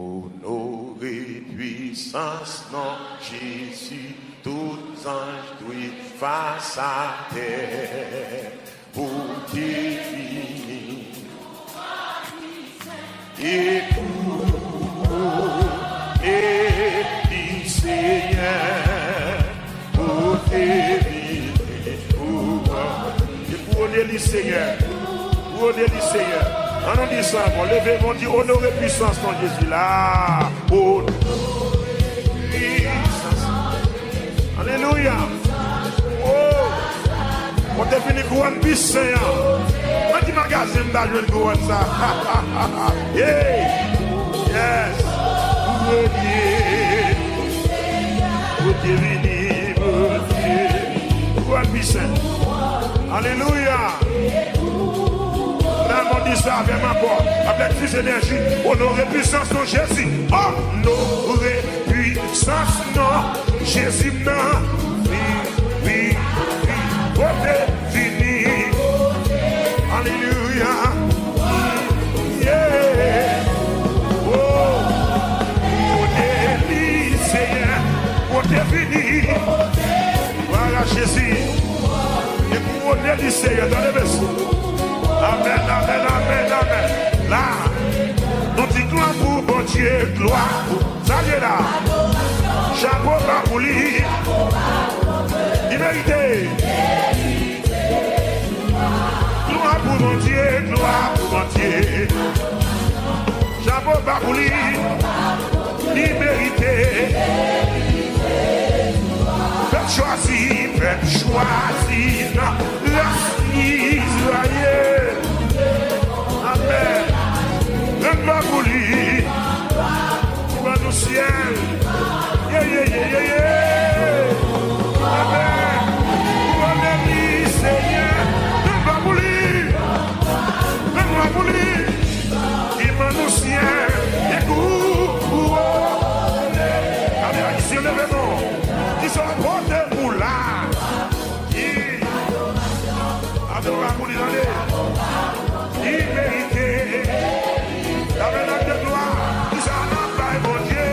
Honoré, puissance, non, Jésus, tous anges doivent face à terre pour définir. Et du Seigneur pour définir. Et pour honorer le Seigneur, pour honorer le Seigneur. On dit ça, bon, levez, on dit honorer puissance ton Jésus là. Honorer puissance. Alléluia. Oh, on t'a fini couronne puissance. On dit magasin d'argent de couronne ça. Yeah. Yes. Pour Dieu venir, pour Dieu. Couronne puissance. Alléluia. On dit ça avec ma voix, avec plus d'énergie. Honorer puissance non Jésus. Honorer puissance non Jésus. Non. Oui. Côté fini. Alléluia. Yeah. Oh. Côté Seigneur. Côté fini. Voilà Jésus. Et pour honorer Seigneur dans les vaisseaux. Amen. Là, nous disons gloire pour bon Dieu, gloire. Ça y est là. Chapeau bas pour lui. Il mérite. Gloire pour mon Dieu, gloire pour mon Dieu. Chapeau bas pour lui. Il mérite. Faites choisir la Israël. Amen. Donne-moi pour lui. Va au ciel. Yeah. Amen. Donne-moi Seigneur. Donne-moi pour lui. Donne-moi pour lui. Il va au ciel. Écoute. Allez, ici, levez-nous. Ils sont portés pour là. Adorable pour lui donner. Il méritait. La médaille de gloire. Nous allons par mon Dieu.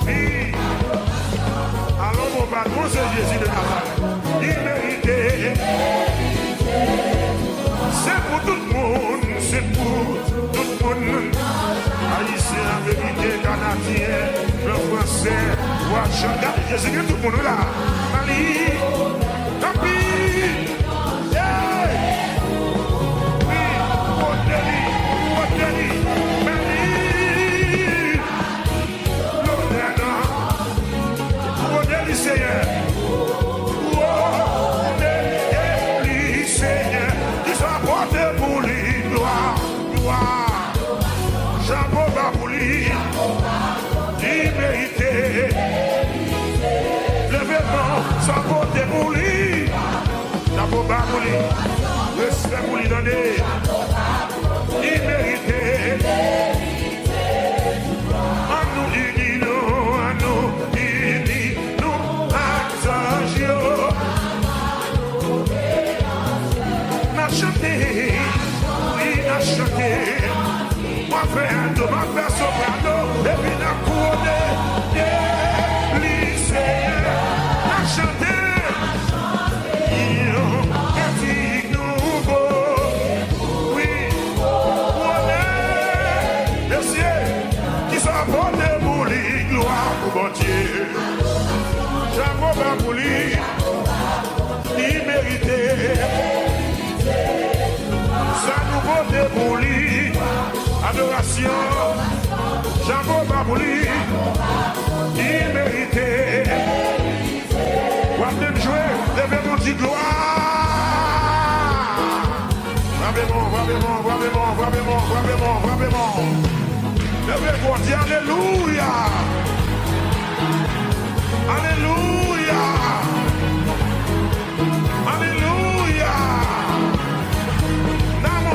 Oui. Allons mon patron, c'est Jésus de Nazareth. Il méritait. C'est pour tout le monde. C'est pour tout le monde. Haïtien, vérité, Canadien, le français, Ouachan. Jésus de tout le monde là. Mali. Capi. Seigneur, Seigneur, ils sont apportés pour lui, gloire, chapeau bas pour lui, liberté, le vêtement sont apportés pour lui, chapeau bas pour lui, respect pour lui donner, liberté, à nous unis, à nous unis. Chanter, oui, à chanter. Moi, faire ma faire soprano, et puis la couronne, lycée, à chanter. Un petit nouveau, oui, on est, merci, qui sont apportés pour lui, gloire pour mon Dieu. J'avoue pour lui, il méritait. Sa nouveauté pour lui, adoration, j'avoue pas pour lui, il méritait. Vous jouer, levez-vous dit gloire. Vraiment. Levez-vous dit alléluia. Alléluia.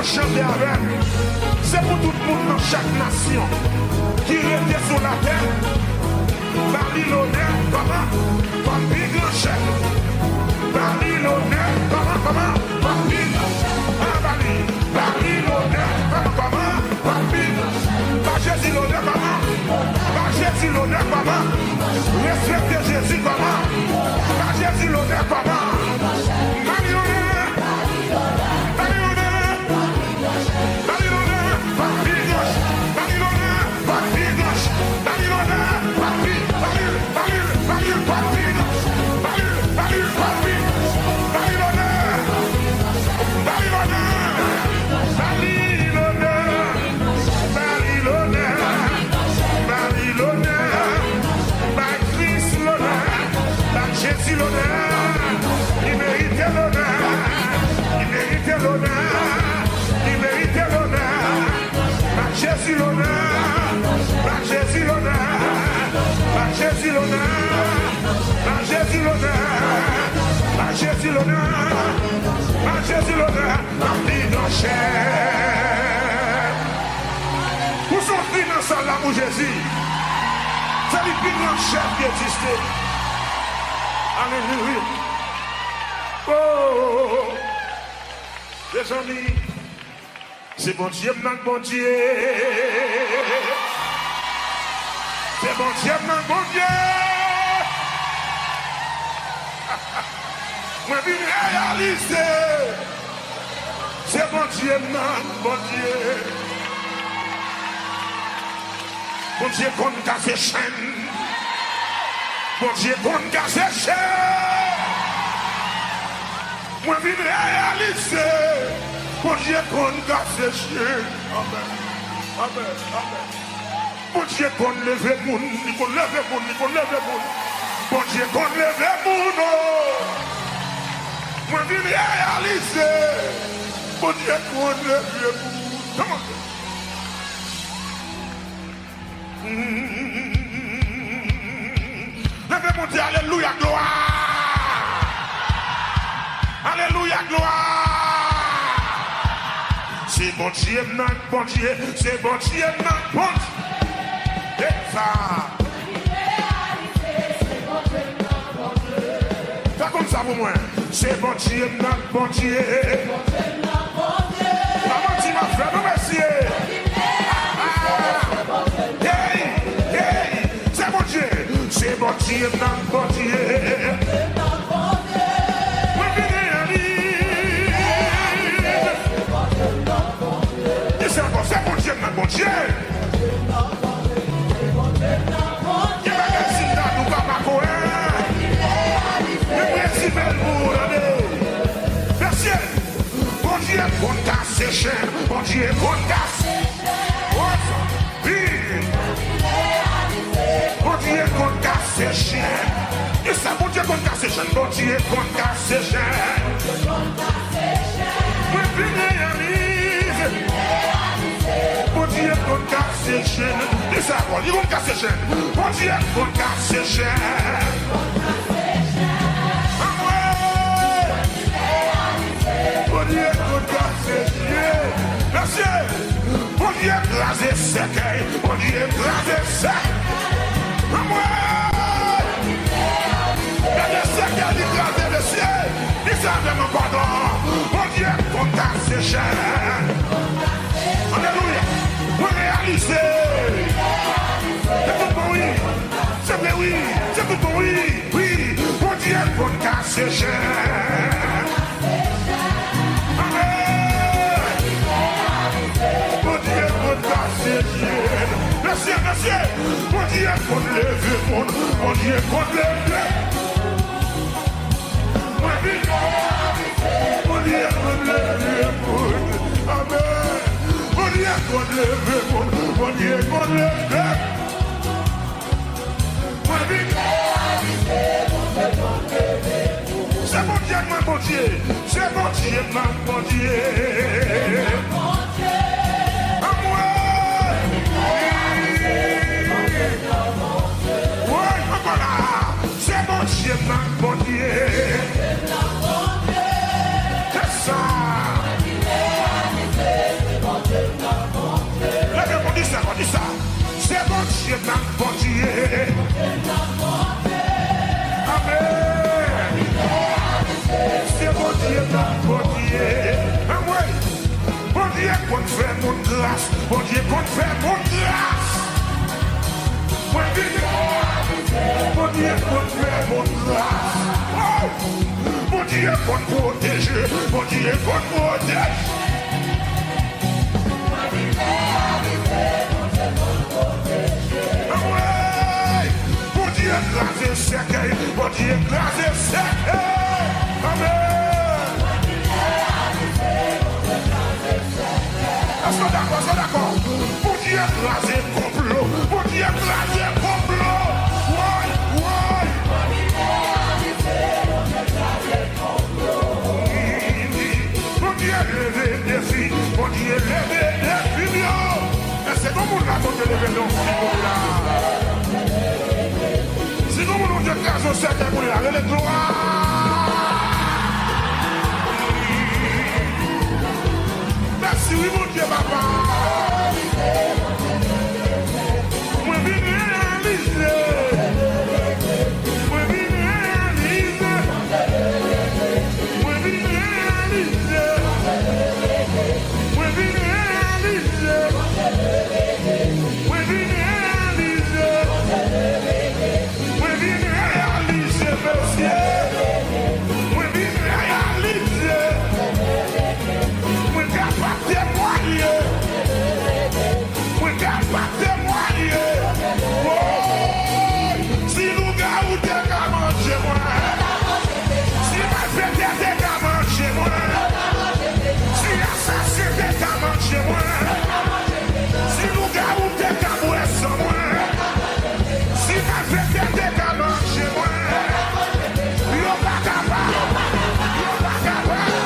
Chanter avec, c'est pour tout le monde dans chaque nation qui était sur la terre. Babylonais, comment? Comme big grand chef. Babylonais, comment? Comme big grand chef. Babylonais, comment? Comme big grand chef. Jésus, comment? l'honneur, papa. Respectez Jésus, papa. Pas Jésus l'honneur, papa. Jésus l'honneur, la vie dans chair. Vous sortez dans ça là pour Jésus. C'est le plus grand chef qui existait. Alléluia. Oh, les amis, c'est bon Dieu, notre bon Dieu. C'est bon Dieu, notre bon Dieu. Moi, je vais réaliser. C'est bon Dieu, bon Dieu. Bon Dieu, qu'on casse les chaînes. Bon Dieu, qu'on casse les chaînes. Moi, je vais réaliser. Bon Dieu, qu'on casse les chaînes. Amen. Amen. Amen. Bon Dieu, qu'on lève le monde. Qu'on lève le monde. Qu'on lève le monde. Bon Dieu, qu'on lève le monde. Moi, je vais réaliser. Bon Dieu, qu'on lève le monde. Comment? Lèvez mon Dieu, alléluia, gloire. Alléluia, gloire. C'est bon Dieu, notre bon Dieu. C'est bon Dieu, notre bon Dieu. Et ça. Ça comme ça pour moi. C'est bon Dieu, notre bon Dieu. Maman, tu m'as fait, nous merci. C'est bon Dieu, notre bon Dieu. Oui, c'est bon Dieu, notre bon Dieu. Bon Dieu, casse chaîne. Bon Dieu, bon casse. Bon Dieu, qu'on casse les chiens. Et ça, bon Dieu, qu'on casse les chiens. Bon Dieu, qu'on casse les chiens. Oui, venez, amis. Bon Dieu, qu'on casse les chiens. Et ça, bon Dieu, qu'on casse les chiens. Bon Dieu, qu'on casse les chiens. Bon Dieu, qu'on casse les chiens. Merci. Bon Dieu, écrasé sec. Bon Dieu, écrasé sec. Il y a des secs qui ont écrasé le ciel. Ils savent mon pardon. Bon Dieu, qu'on casse les chaînes. Alléluia. Vous réalisez. C'est tout pour oui. C'est vrai, oui. C'est tout pour oui. Oui. Bon Dieu, qu'on casse les chaînes. Amen. Bon Dieu, qu'on casse les chaînes. Merci, merci. Bon Dieu, qu'on lève le monde. Bon Dieu, qu'on lève le monde. Bon Dieu, qu'on lève le monde. Amen. Bon Dieu, qu'on lève le monde. Bon Dieu, qu'on lève le monde. C'est bon Dieu, mon bon Dieu. C'est bon Dieu, mon bon Dieu. C'est bon Dieu, bon Dieu. C'est ça. Lève-moi, dis ça, dis ça. C'est bon Dieu, bon Dieu. Amen. C'est bon Dieu, bon Dieu. Amen. Bon Dieu, qu'on fait mon grâce. Bon Dieu, qu'on fait mon grâce. Bon Dieu. pour grâce. Mon Dieu pour protéger. Mon Dieu pour protéger. Mon Dieu écrasé sec. Mon Dieu écrasé sec. Amen. Est-ce que d'accord? Mon Dieu écrasé complot. Mon Dieu écrasé complot. Ouais. Mon Dieu levé des filles. Mon Dieu levé des filles. C'est comme on a donné les vélos. C'est comme on a dit que c'est un pour la gloire. Merci, oui, mon Dieu, papa. Moi, je viens réaliser. Moi, je viens réaliser. Moi, je viens réaliser. Moi, je viens réaliser. Moi, je viens réaliser. Moi, je viens réaliser, monsieur. Moi, je viens réaliser. Moi, je viens pas témoigner. Moi, je viens pas témoigner. Si nous gars ou t'es qu'à manger moi. Si ma fête t'es qu'à manger moi. Si l'assassin t'es qu'à manger moi. Si nous gars ou t'es qu'à boire sans moi. Si ma fête t'es qu'à manger moi. Yo pas capable. Yo pas capable.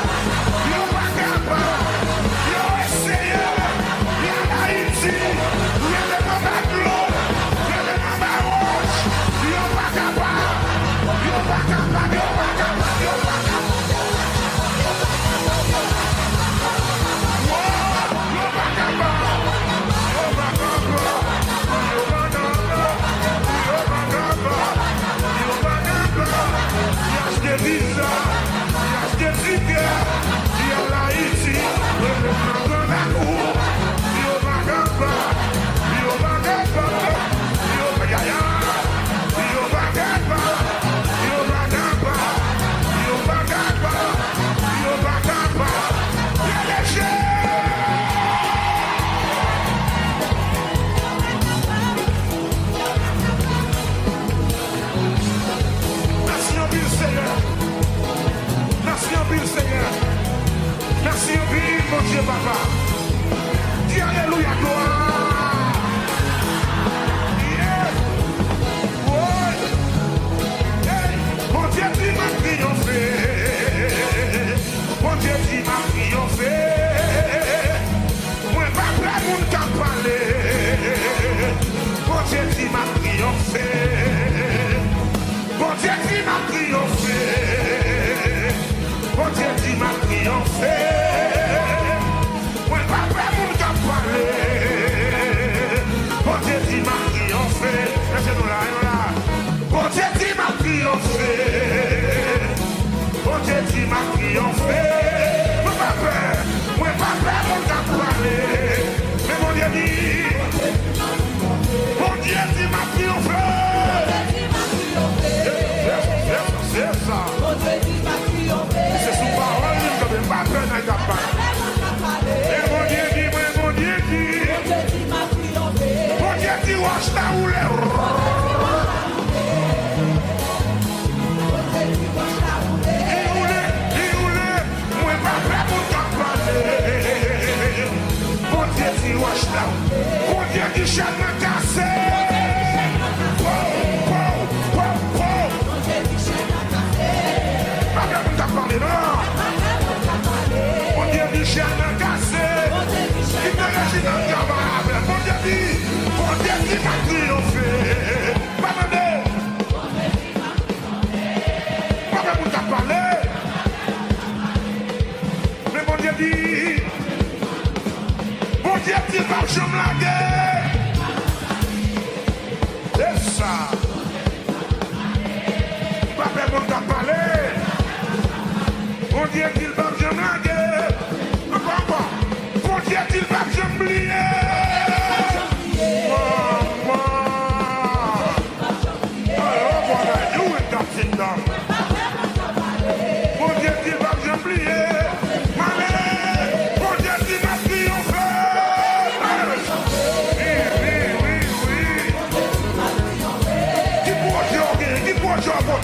Yo pas capable. Yo essayé. Yo Haïti. Yo le maman Claude. Yo le maman Roche. Yo pas capable. Yo pas capable. Yo pas capable. Yo pas capable. Yo pas capable. Yo pas capable. Yo pas capable. Yo pas capable. Y'a des visas. Y'a des tickets. Y'a l'Haïti. Yo pas capable. Yo pas capable. Yo pas capable. Yo pas capable. Yo pas capable. Yo pas capable. Yo pas capable. Yo pas capable. Y'a des jeux. Merci en pile, Seigneur. Merci en pile, Seigneur. Merci en pile, mon Dieu, papa. Dis alléluia, gloire. Yeah. Ouais. Hey. Mon Dieu, tu m'as triomphé. Mon Dieu, tu m'as triomphé. Moi, pas prêt, mon cap parler. Mon Dieu, tu m'as triomphé. Mon Dieu, tu m'as triomphé. Mon Dieu, tu m'as triomphé. Moi, pas prêt, mon cap parler. Mon Dieu, tu m'as triomphé. Laissez-nous là. Mon Dieu, tu m'as triomphé. Mon Dieu, tu m'as triomphé. Moi, pas prêt, mon cap parler. Mais mon Dieu dit, mon Dieu, tu m'as triomphé. C'est ça. C'est sous parole, je ne peux pas faire un capable. Et mon Dieu dit, mon Dieu dit, mon Dieu dit, wash ta roule. Il roule, moi pas prêt pour t'en parler. Mon Dieu dit, wash ta roule. Mon Dieu dit, chaîne m'a cassé. Parler, non. Mon Dieu dit, chaîne m'a cassé. Il te reste dans le camarade. Mon Dieu dit, m'a triomphé. Pas demandé. Pas même pour t'en parler. Mais mon Dieu dit, va je me laguer. C'est ça. Pas même pour t'en parler. Mon Dieu qu'il va je me laguer. Papa, mon Dieu qu'il va je me lier. Maman. Oh, what I do with that thing?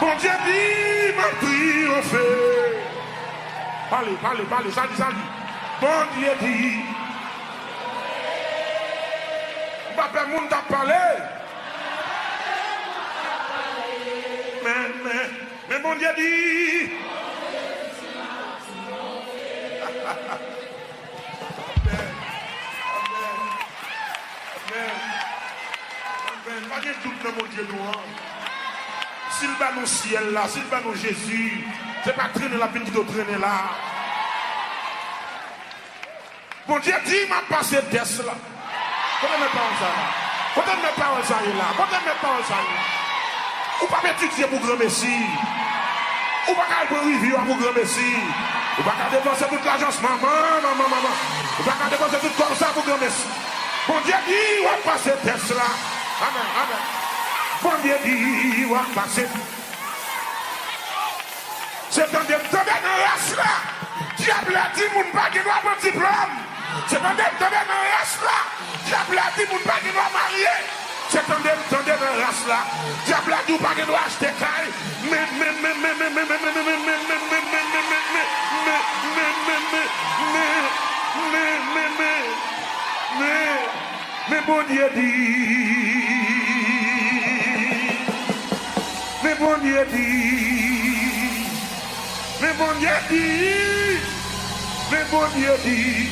Bon Dieu dit, ma triomphe. Parlez, ça dit. Bon Dieu dit. Papa, moun t'a parlé. Mais bon Dieu dit. Amen. Pas de doute dans mon Dieu noir. S'il va nous ciel là, s'il va nous Jésus, c'est pas traîner la petite traîner là. Bon Dieu dit, m'a passé test là. Quand mes parents ça là. Quand mes parents ça là. Quand mes parents ça là. Ou pas étudier pour grand messie. Ou pas qu'à pour review pour grand messie. Ou pas qu'à dépenser toute l'agence maman. Ou pas qu'à dépenser tout comme ça pour grand messie. Bon Dieu dit, on va passer test là. Amen. Bon Dieu dit, on va passer. C'est dans des dans la race là. Diable a dit, mon pas qui doit avoir un diplôme. C'est dans des dans la race là. Diable a dit, mon pas qui doit marier. C'est dans des dans la race là. Diable a dit, pas qui doit acheter caille. Mais bon Dieu dit, mais bon Dieu dit, mais bon Dieu dit, mais bon Dieu dit,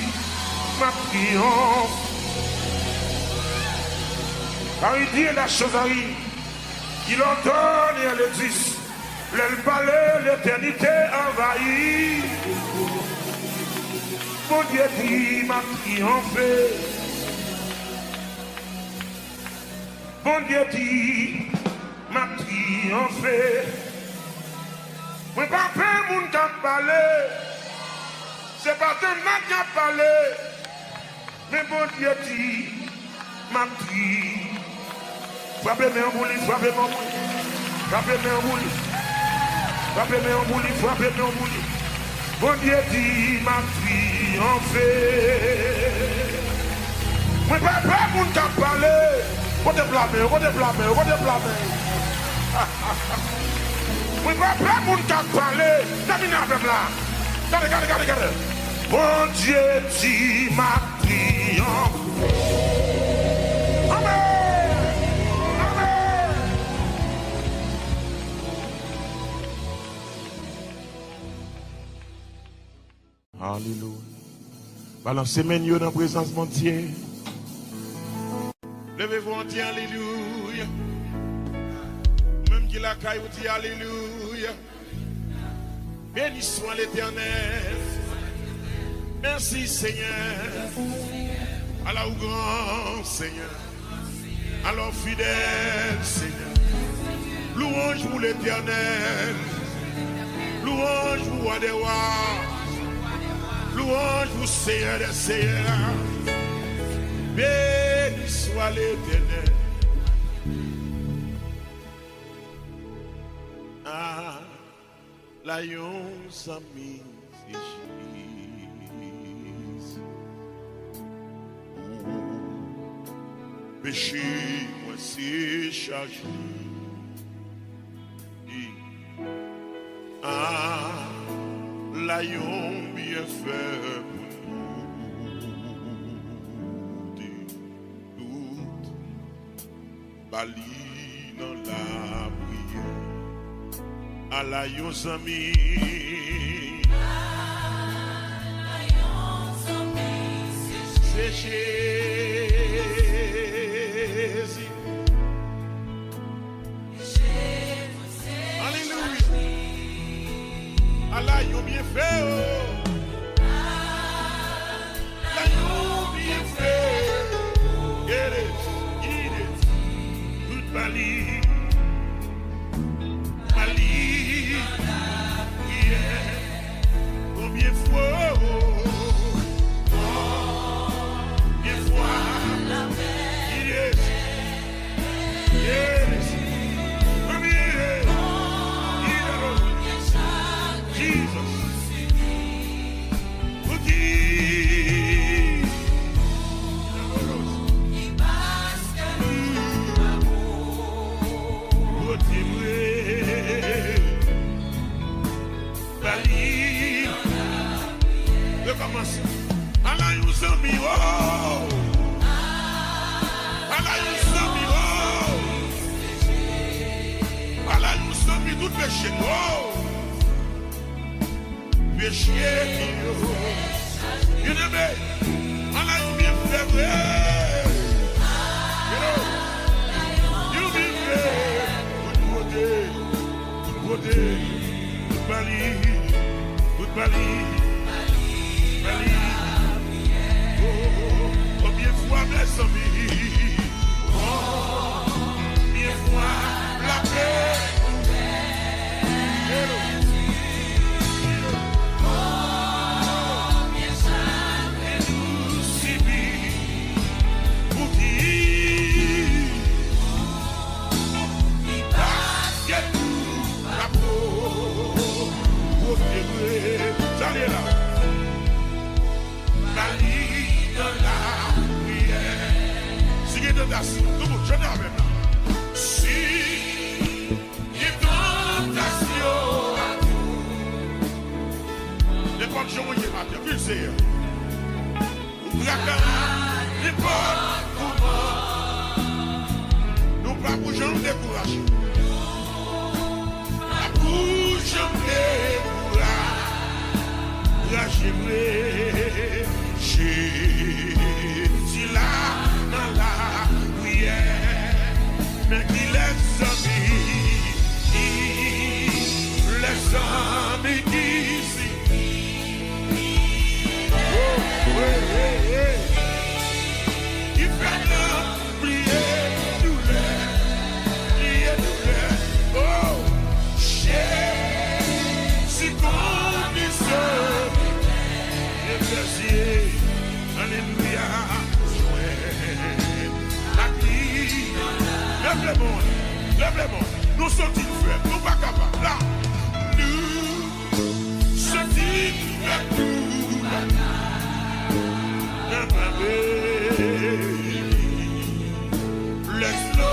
ma triomphe. Car il dit la chose arrive, qu'il ordonne et elle existe, le palais, l'éternité envahit. Mon Dieu dit, ma triomphe. Bon Dieu dit, m'a triomphé. Moi, pas peur, mon qui a parlé. C'est pas de ma qui a parlé. Mais bon Dieu dit, m'a triomphé. Frappez-moi en bouli, frappez-moi en bouli. Frappez-moi en bouli. Frappez-moi en bouli, frappez-moi en bouli. Bon Dieu dit, m'a triomphé. Moi, pas peur, mon qui a parlé. On te blâme. Oui, pas prêt pour nous parler. Terminez avec là. Regardez. Bon Dieu dit ma triomphe. Amen. Alléluia. Balancez mes yeux dans la présence de mon Dieu. Levez-vous en disant alléluia. Même qui la caille, vous dit alléluia. Béni soit l'Éternel. Merci Seigneur. Alors grand Seigneur. Alors fidèle Seigneur. Louange pour l'Éternel. Louange pour roi des rois. Louange pour Seigneur des seigneurs. Béni soit l'Éternel. Ah, la yon sami Jésus. Péché, moi c'est chargé. Ah, la yon bien fait pour nous. Bali dans la prière. À la yon sami. C'est Jésus. Alléluia. À la yon bien fait. La yon bien fait. Get it. Tout Bali. Combien fois, péché nous. Péché nous. Bien aimé, on a bien fait vrai. You bien fait. Good beauté, good Bali, Bali. Combien de fois mes amis, combien de fois la paix. Si il tentation à tout, n'importe où il matin, puis c'est n'importe comment, nous pas pour jamais décourager. La bouche décourager, si là, dans la prière, mais qui les amis qui ici. Qui fait la prière, douleur. Oh, si qu'on dit ça, et plaisir, alléluia. Lève les mains, nous sommes frères, nous pas capables. Là, nous sommes frères, nous laisse-le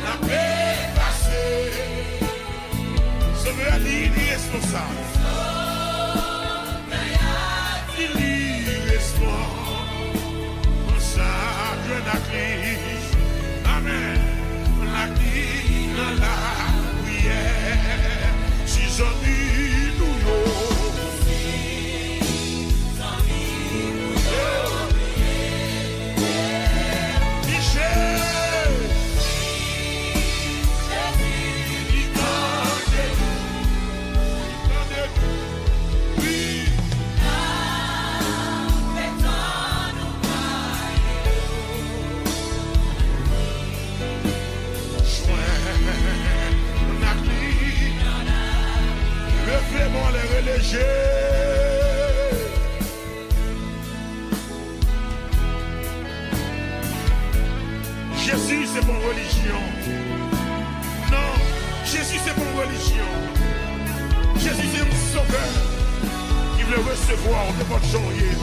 la paix passer. Ce veut dire irresponsable. Il est irresponsable. Comme ça, Dieu n'a Christ. Amen. La prière, si j'en dis nous, vraiment les relégés. Jésus c'est mon religion. Non, Jésus c'est mon religion. Jésus c'est mon sauveur. Il veut recevoir de votre journée.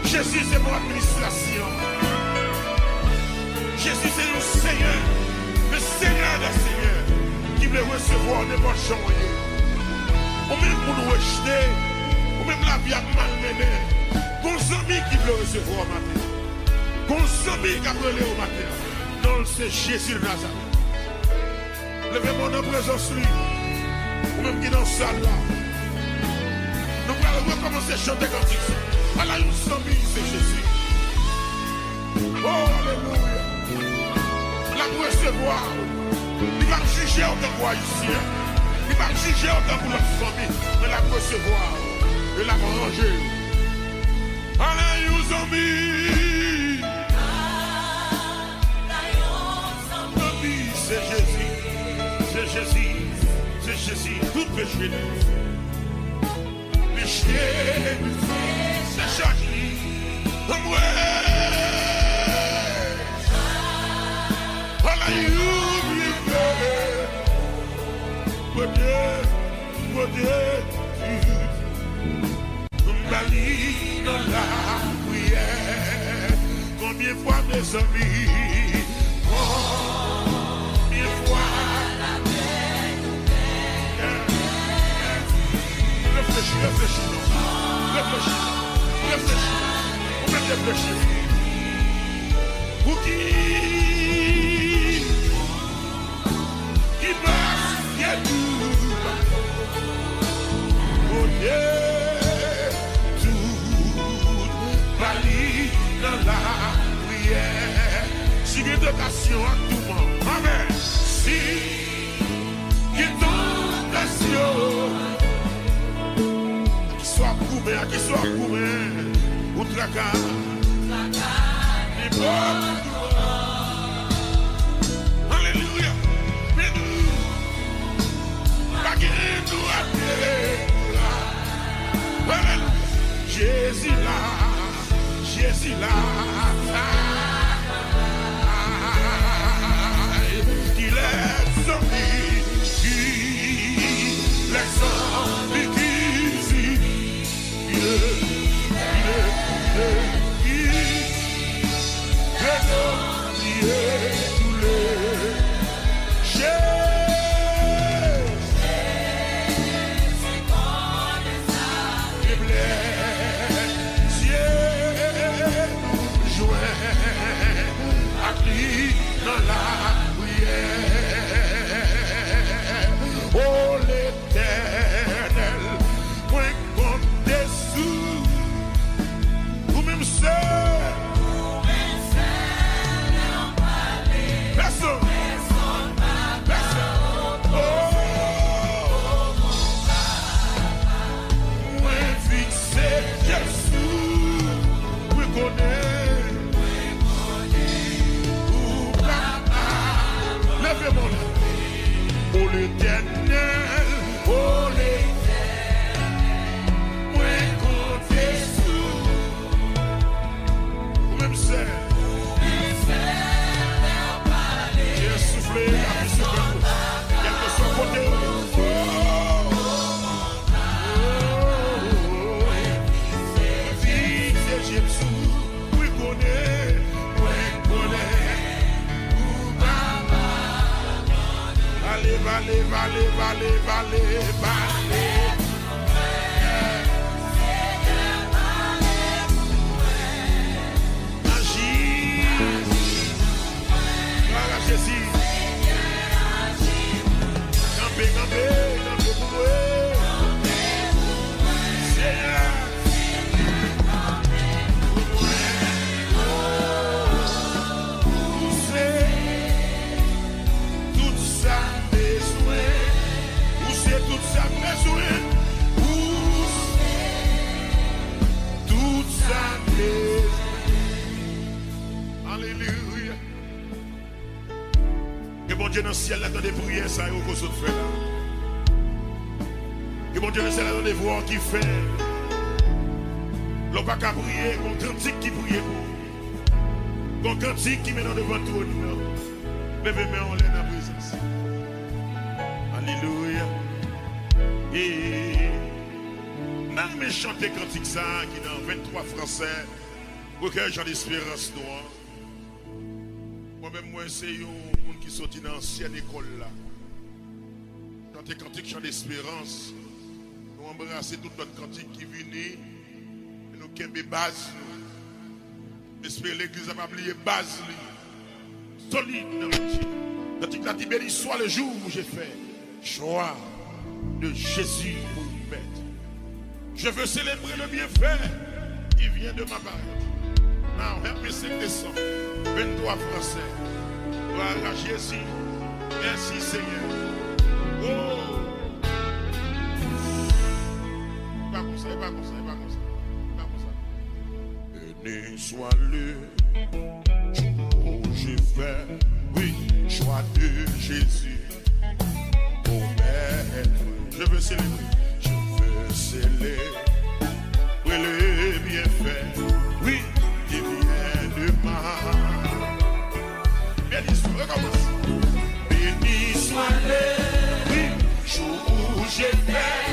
Jésus c'est mon administration. Jésus c'est le Seigneur. Le Seigneur des Seigneurs. Qui veut recevoir de votre journée. Ou même pour nous rejeter, ou même la vie a malmené. Qu'on s'amie qui veut recevoir au matin. Qu'on s'amie qui a brûlé au matin. Non, c'est Jésus de Nazareth. Levez-moi dans la présence lui. Ou même qui est dans la salle là. Nous allons recommencer à chanter comme ça. Voilà une famille, c'est Jésus. Oh, alléluia. La recevoir. Il va juger en tant qu'haïtien. Il va juger en tant que notre famille. Mais la recevoir. Et la ranger. Allez, nous amis. C'est Jésus. C'est Jésus. C'est Jésus. Tout péché. Péché. C'est Jésus. Combien de fois mes amis, combien de fois la paix nous fait. Réfléchis, on peut réfléchir. Pour qui passe, qui est tout. tentation à tout moment. Amen. Si qui tentation qui soit couvert, ou tracas, les bords. Alléluia. Mais nous, pas qu'il nous a fait. Jésus là, qu'il est sorti, il est sorti, il dans la prière. Oh l'Éternel, point qu'on dessous, ou même seul, personne. Oh, moins fixé Jésus, oui connaît. Oh l'Éternel, oh l'Éternel, moi compté sous, ou même c'est, j'ai soufflé la vie sur vous, quel que soit côté, fixé Jésus, oui connaît. Valer. Agis. Voilà Jésus. Campez pour moi. Seigneur. Tout ça besoin, tout ça besoin. Alléluia. Que bon Dieu dans le ciel là dans des prières ça au cause de faire là. Que bon Dieu dans le ciel là dans des voix qui fait. L'on pas qu'à prier, qu'on cantique qui prie pour. Qu'on cantique qui met dans devant tout nous. Levez mais on est dans la présence. Alléluia. Et même chanter cantique ça qui dans 23 français recueil Jean d'espérance noire. Moi-même moi c'est un monde qui sorti dans l'ancienne école là. Chanter cantique Jean d'espérance. Nous embrasser toute notre cantique qui vient et nous kembe base. Espérer l'église a pas oublié base solide dans le Dieu. Cantique la béni soit le jour où j'ai fait joie de Jésus pour nous mettre. Je veux célébrer le bienfait qui vient de m'apparaître. Now, help me sing this song. 23 français. Gloire à Jésus. Merci Seigneur. Oh! Pas comme ça. Béni soit le jour où j'ai fait, oui, joie de Jésus. Je veux célébrer le bienfait, oui, qui vient de ma. Béni soit le, oui, jour où j'ai fait,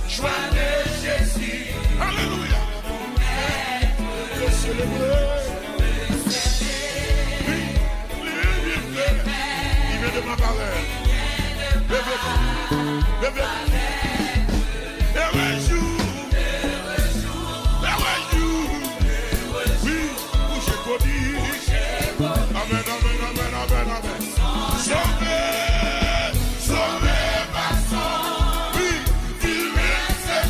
joie de Jésus. Alléluia. Je célébrer, oui, le bienfait, qui vient de ma parole. Oui, j'ai connu. Amen. Sauvé, ma sang. Oui, il reste.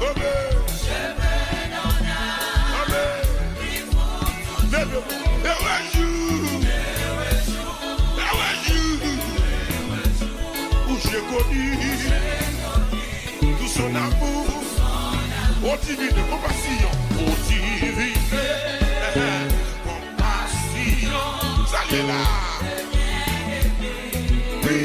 Amen. Amen. j'ai connu tout son amour, oh divine compassion, oh divine compassion, ça y est là. Oui,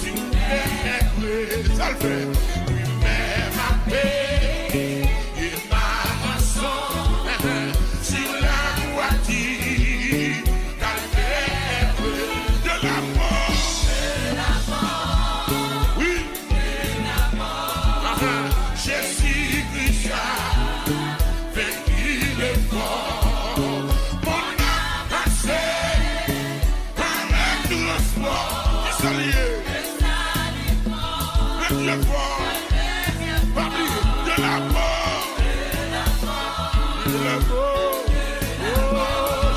tu m'aimes, ça le fait, oui, mais ma paix et ma rançon, sur la voiture, calvaire de la mort. Oui, Jésus-Christ a vaincu le fort. Mon âme passée avec tout le sport. Et salué, le Dieu fort, parmi de la mort. De la mort. Oh,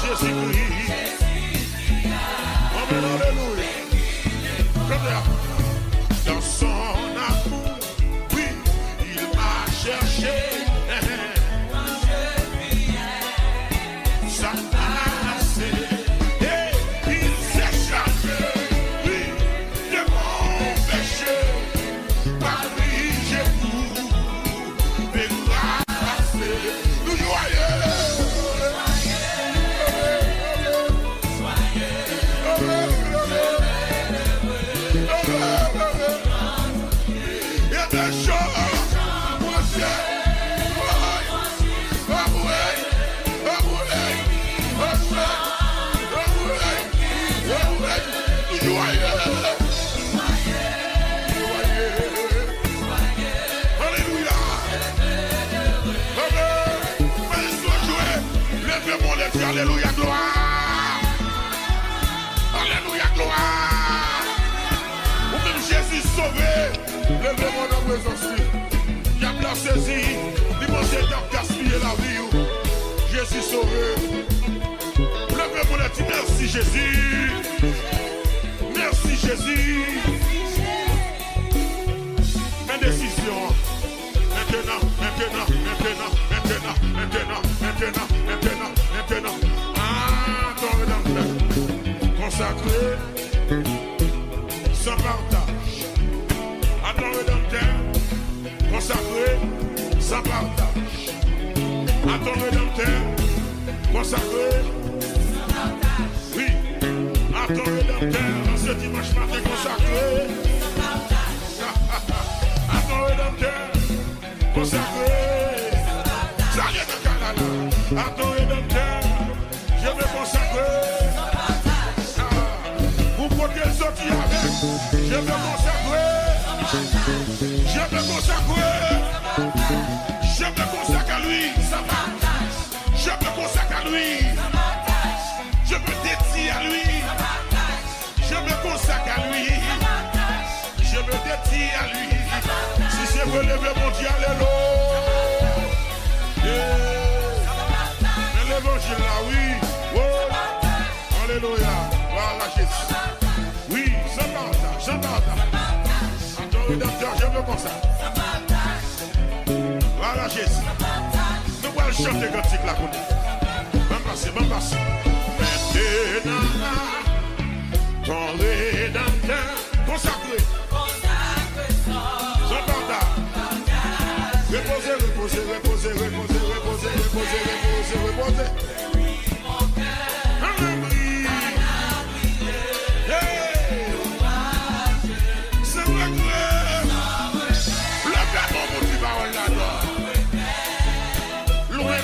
Jésus-Christ. Amen, alléluia. Comme ça. Dans son amour, oui, il m'a cherché. Ça m'a lassé. Et il s'est chargé, oui, de mon péché. Par lui, j'ai tout effacé. Nous joyeux. Alléluia, gloire. Alléluia, gloire. Ou même Jésus sauvé. Levez mon âme présence. Il a bien saisi. L'immense d'en gaspiller la vie. Jésus sauvé. Levez mon âme. Merci Jésus. Merci Jésus. Mes décisions. Maintenant, maintenant, maintenant, maintenant, maintenant, maintenant, maintenant, maintenant. Ah, ton rédempteur, consacré, sans partage. À ton rédempteur, consacré, sans partage. À ton rédempteur, consacré, sans partage. Oui, à ton rédempteur, ce dimanche matin, consacré, sans partage. À ton rédempteur, consacré, salut de Canada, à ton rédempteur, je me consacre. Vous portez le sorti avec, je me consacre. Je me consacre. Je me consacre à lui. Je me consacre à lui. Je me dédie à lui. Je me consacre à lui. Je me dédie à lui. Si c'est pour lever mon Dieu, alléluia. L'évangile là, oui. Oh, alléluia. Voilà Jésus. Oui, sans partage. En ton rédempteur, je me consacre. Voilà Jésus. Nous allons chanter cantique là pour nous. Même passer. Maintenant, ton rédempteur consacré. Reposez. C'est vrai que le pardon motive à la loin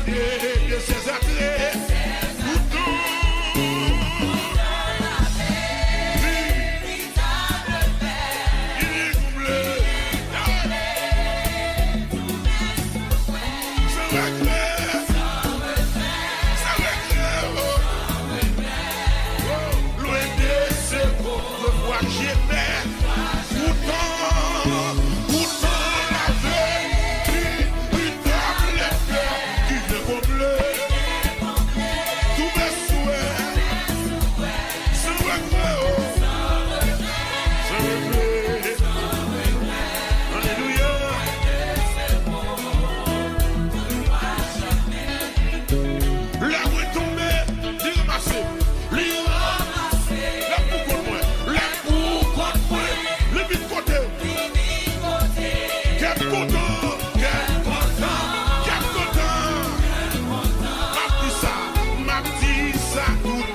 de ses attraits.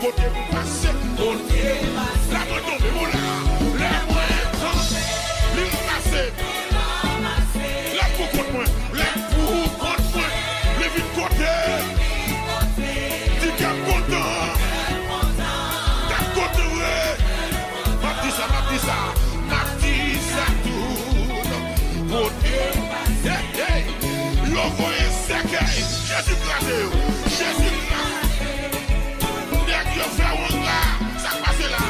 côté vous passez, côté, la main tombe, mon là, les moyens tombés, les passés, la pour contre moi, les pour contre moi, les vite côté, dis qu'à content, qu'à côté, ma dit ça, tout, côté, yo voyez sec, Jésus placé, Jésus placé. Dès que je fais un là, ça passe là.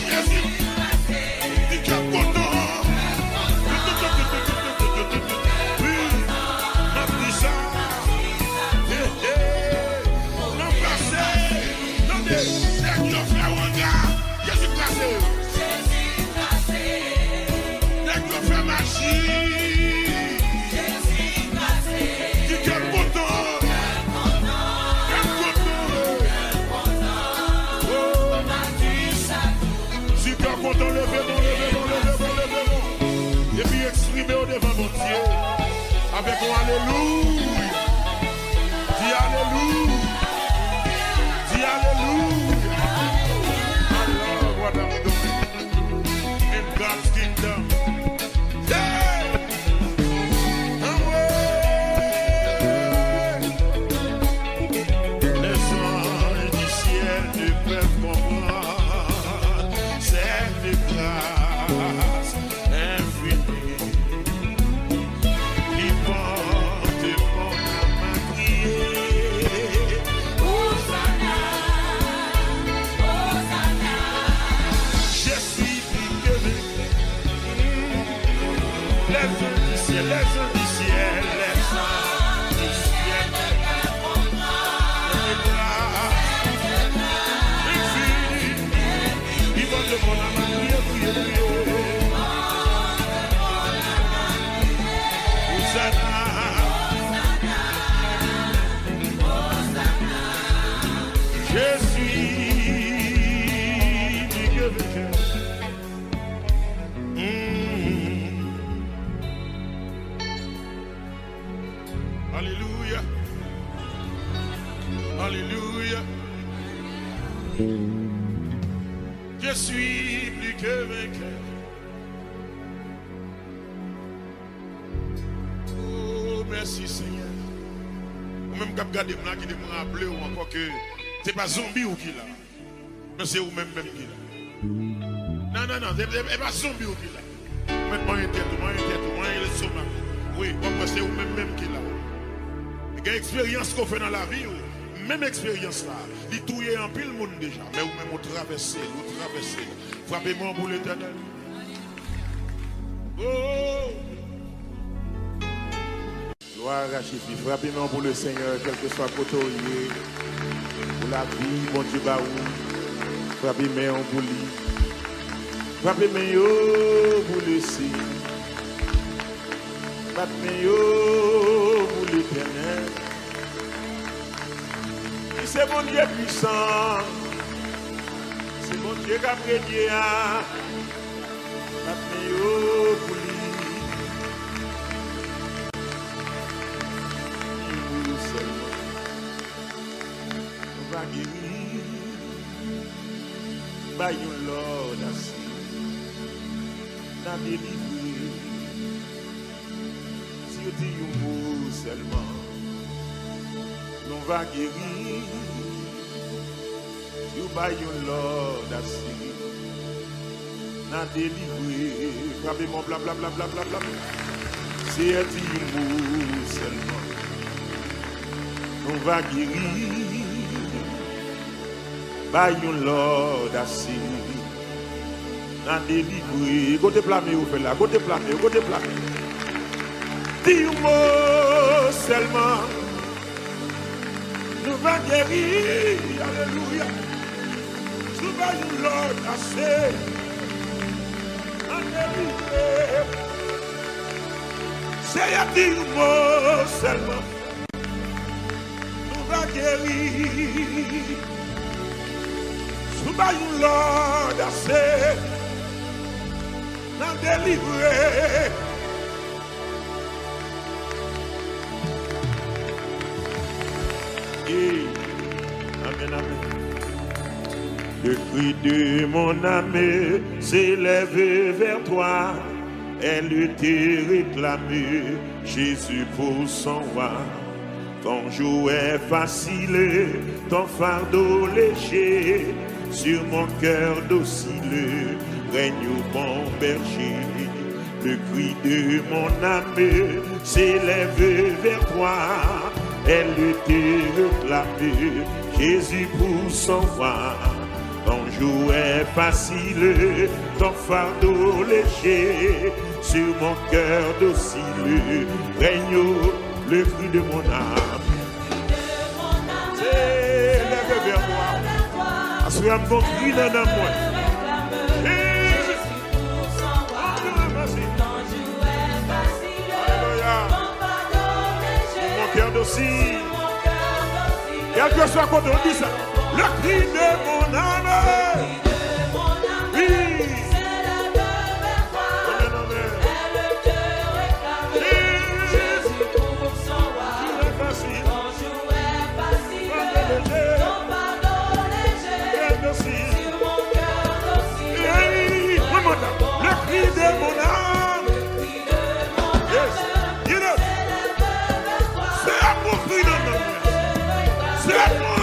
Jésus placé. Dis qu'il y a content. Oui, on dit ça. Non placé. Non, dès que je fais un là, Jésus placé. Dès que je fais magie. Content, levez-vous. Et puis exprimez au devant mon Dieu. Avec un alléluia. Dis alléluia. Dis alléluia. Alors, what I'm doing in God's kingdom. Yeah! Les anges du ciel ne peuvent comprendre. Grâce infinie, il porte mon âme à crier. Hosanna, Hosanna. Je suis plus que les anges du ciel, les anges du ciel, les anges du ciel. Infinie, il porte mon âme à crier. Je suis du vainqueur. Alléluia. Alléluia. Je suis plus que vainqueur. Oh, merci Seigneur. Ou même quand vous regardez moi qui me rappelle ou encore que c'est pas zombie ou qui là. Mais c'est vous-même qui là. Non, c'est pas zombie ou qui là. Maintenant, il y a tête, il y a le sommet. Oui, c'est vous-même qui là. Il y a une expérience qu'on fait dans la vie. Même expérience là, il touille en pile monde déjà, mais vous même vous traversez. Frappez-moi pour l'éternel. Oh! Gloire à Jésus. Frappez-moi pour le Seigneur, quel que soit côté pour la vie, mon Dieu baou. Frappez-moi pour lui. Frappez-moi pour le Seigneur. Frappez-moi pour l'éternel. C'est mon Dieu puissant, c'est mon Dieu qui a prêté à pour lui. Nous seulement, on va guérir, baillons l'ordre assis, n'a délivré, si on dit un mot seulement. Nous va guérir, nous baillons l'ordre assis, n'a délivré, frappez-moi blablabla, c'est un mot seulement. Nous va guérir, baillons l'ordre assis, n'a délivré, côté plamé ou fait là, côté plamé. Dis un mot seulement. Nous va guérir, alléluia. Nous va nous l'ordre assez, alléluia. C'est à dire un mot seulement. Nous va guérir. Nous va nous l'ordre assez, nous délivrer. Amen, amen. Le cri de mon âme s'élève vers toi. Elle te réclame, Jésus pour son roi. Ton jouet facile, ton fardeau léger, sur mon cœur docile, règne au bon berger. Le cri de mon âme s'élève vers toi. Elle te réclame, Jésus pour son roi. Ton jouet facile, ton fardeau léger, sur mon cœur docile, règne le cri de mon âme. S'élève vers toi. Assois un bon cri dans la moi. Mon cœur docile. Quel que soit quand on dit ça. Le cri de mon âme. Oui. Le cri de mon âme. Yes. You know. C'est un bon cri de mon âme. C'est un bon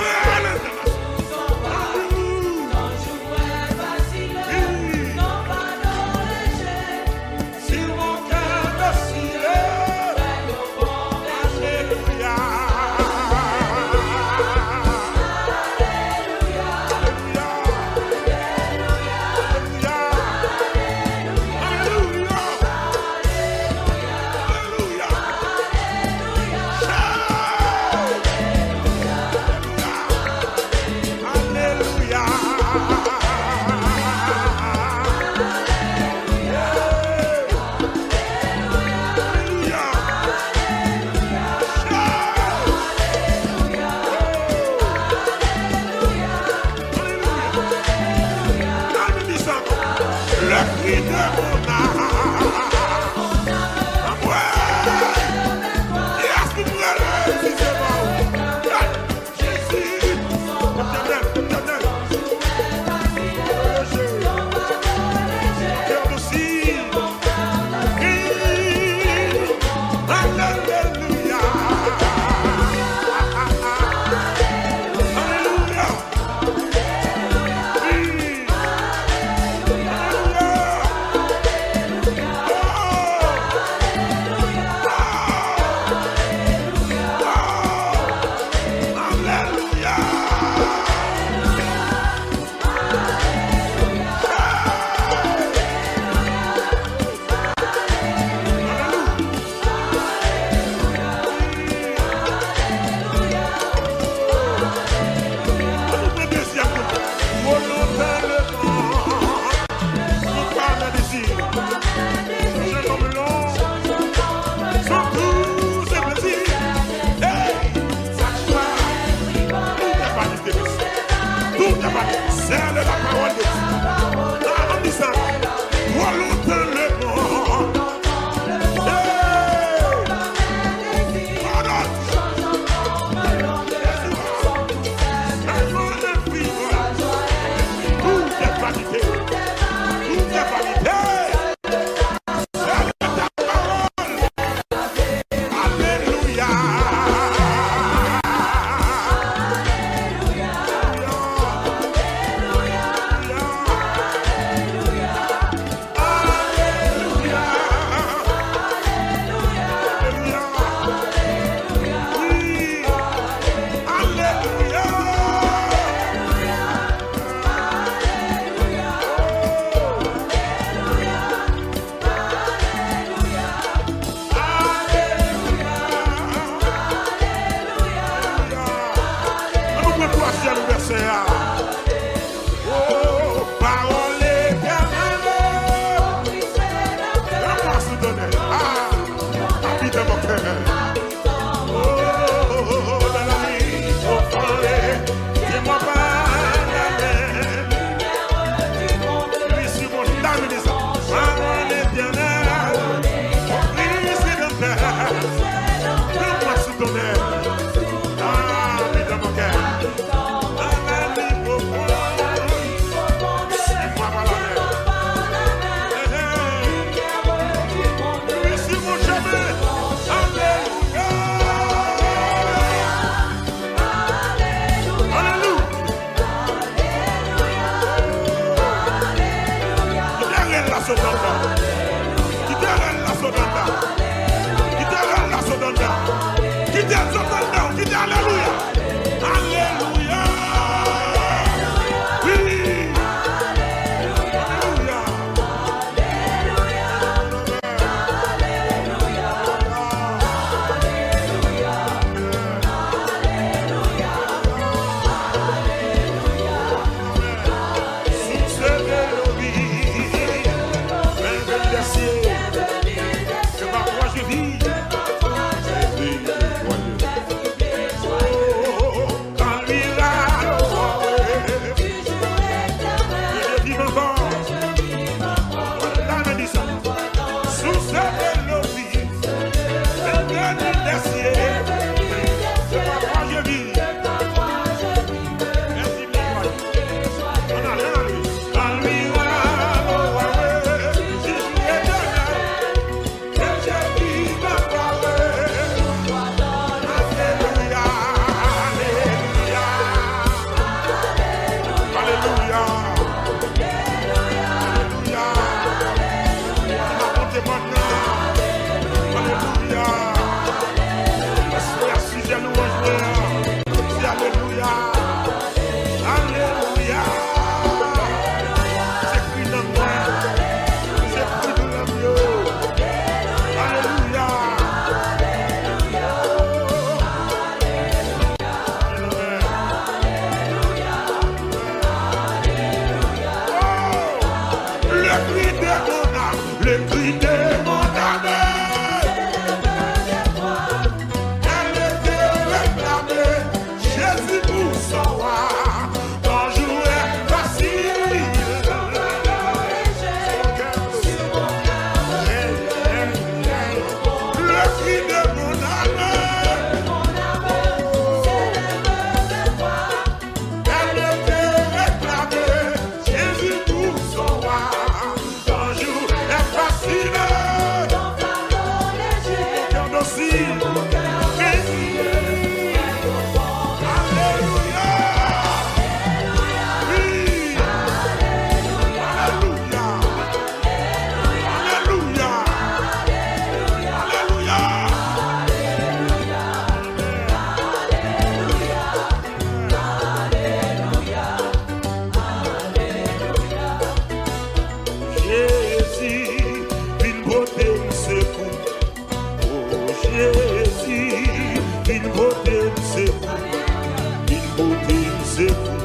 c'est vous.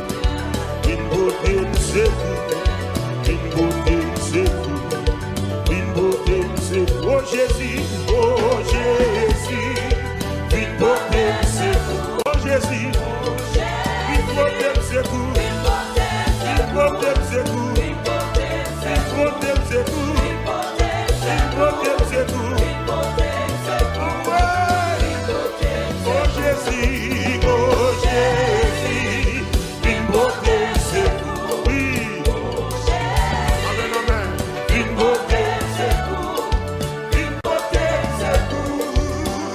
Une beauté, c'est vous. Une beauté, c'est vous. Une beauté, c'est vous. Oh Jésus, une beauté, c'est vous. Oh Jésus, une beauté, c'est vous. Une beauté, c'est vous. Une beauté, c'est vous. Une beauté, c'est vous. Oh Jésus, une beauté, c'est vous. Oui. Amen, amen. Une beauté, c'est vous. Une beauté, c'est vous.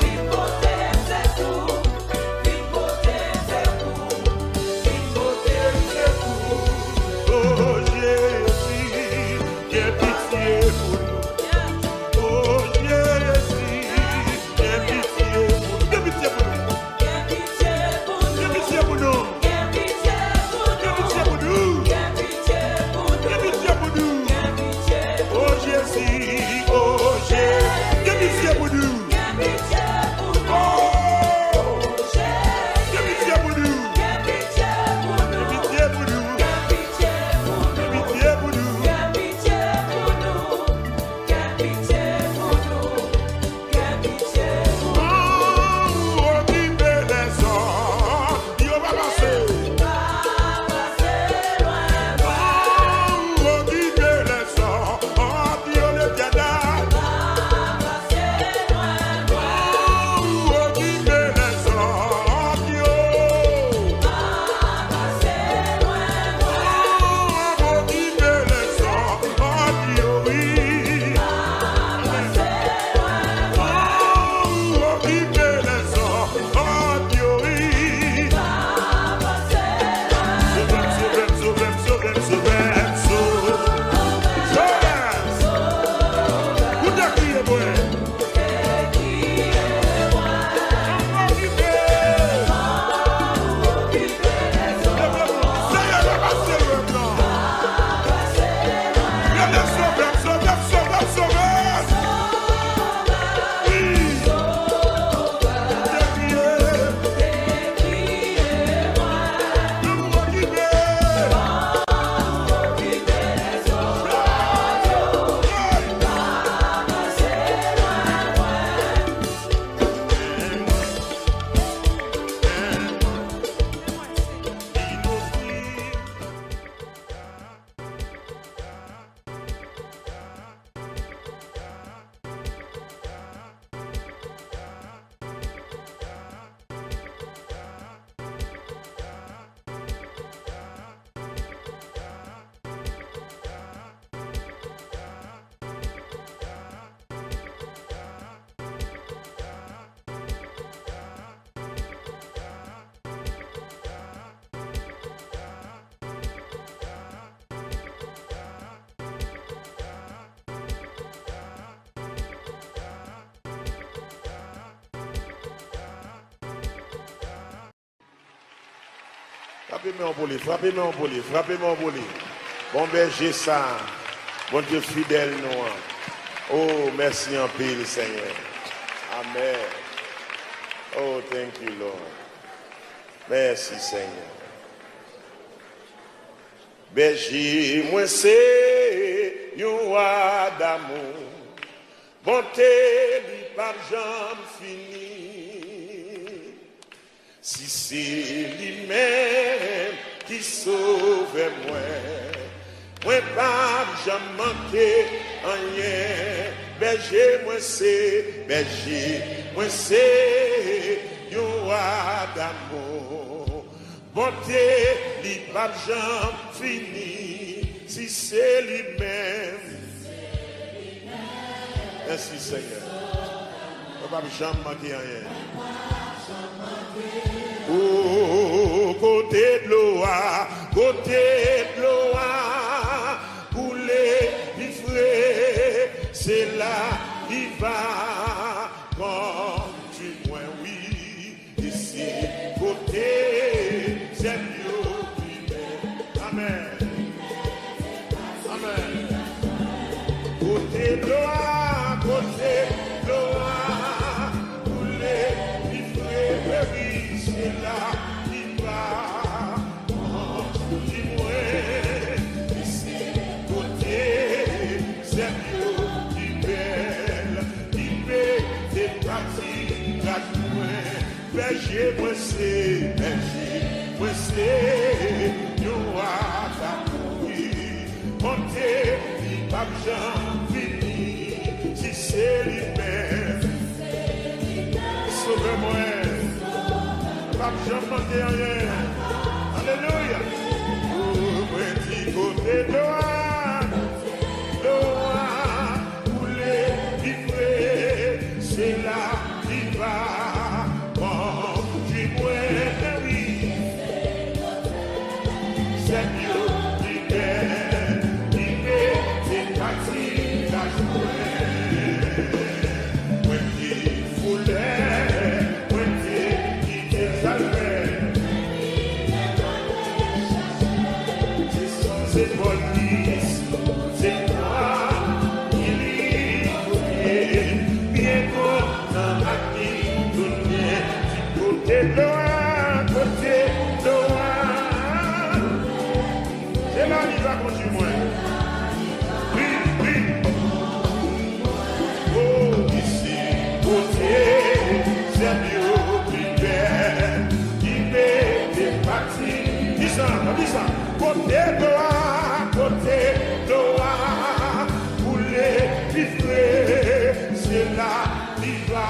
Une beauté, c'est vous. Une beauté, c'est vous. Une beauté, c'est vous. Oh Jésus, j'ai pitié pour nous. Oh Jésus, j'ai pitié pour nous. J'ai pitié pour nous. J'ai pitié pour nous. J'ai pitié pour nous. J'ai pitié pour nous. Oh Jésus, j'ai pitié pour nous. J'ai pitié pour nous. J'ai pitié pour nous. J'ai pitié pour nous. J'ai pitié pour nous. Oh, occupez les hommes, Dieu va passer. Oh, occupez les hommes, oh, Dieu le viendra. Oh, occupez les hommes, Dieu. Oh, occupez les hommes, oh, Dieu, oui. Oh, occupez les hommes, oh, Dieu, oui. Frappez-moi en poli, frappez-moi en poli, frappez-moi en poli. Bon berger ça, bon Dieu fidèle nous. Oh, merci en pile, Seigneur. Amen. Oh, thank you, Lord. Merci, Seigneur. Berger, moi c'est yon roi d'amour. Bonté, li pas jamais fini. Si c'est lui-même qui sauve moi pas jamais manqué rien. Berger, moi c'est yon roi d'amour. Bonté, li pas jamais fini. Si c'est lui-même. Merci Seigneur. On va jamais manquer rien. Oh, côté de l'eau, couler, vivre, c'est là, il va, comme tu vois, oui, ici, côté, c'est Dieu qui m'aime. Amen. Amen. Côté de l'eau, couler, vivre, c'est là, il va, berger, moi c'est nous à ta couille. Montez, pas j'en fini, si c'est l'hiver. Sauve-moi, pas j'en monter rien. Alléluia. Pour petit côté de c'est là qui va conduire oui. Seigneur, libère, c'est parti la journée. When il voulait, when il salvait. C'est police, c'est toi. Côté loin, c'est là qu'il va continuer. Oui. Oh, ici, côté, c'est mieux, il est parti. Dis ça. Côté loin, pour les vivre, c'est là qu'il va.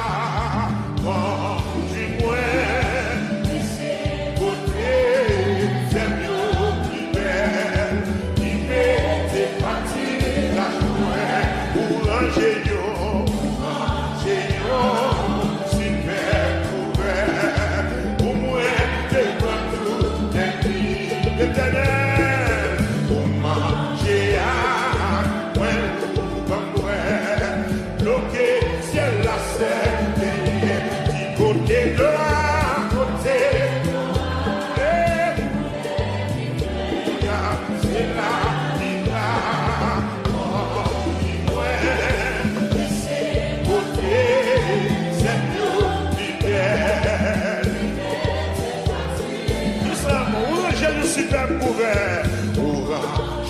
Super couvert, orange,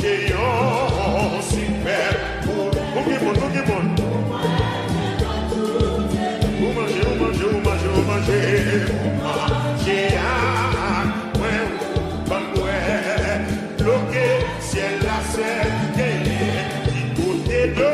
super couvert. Vous mangez, bloqué, ciel la serre, qui côté de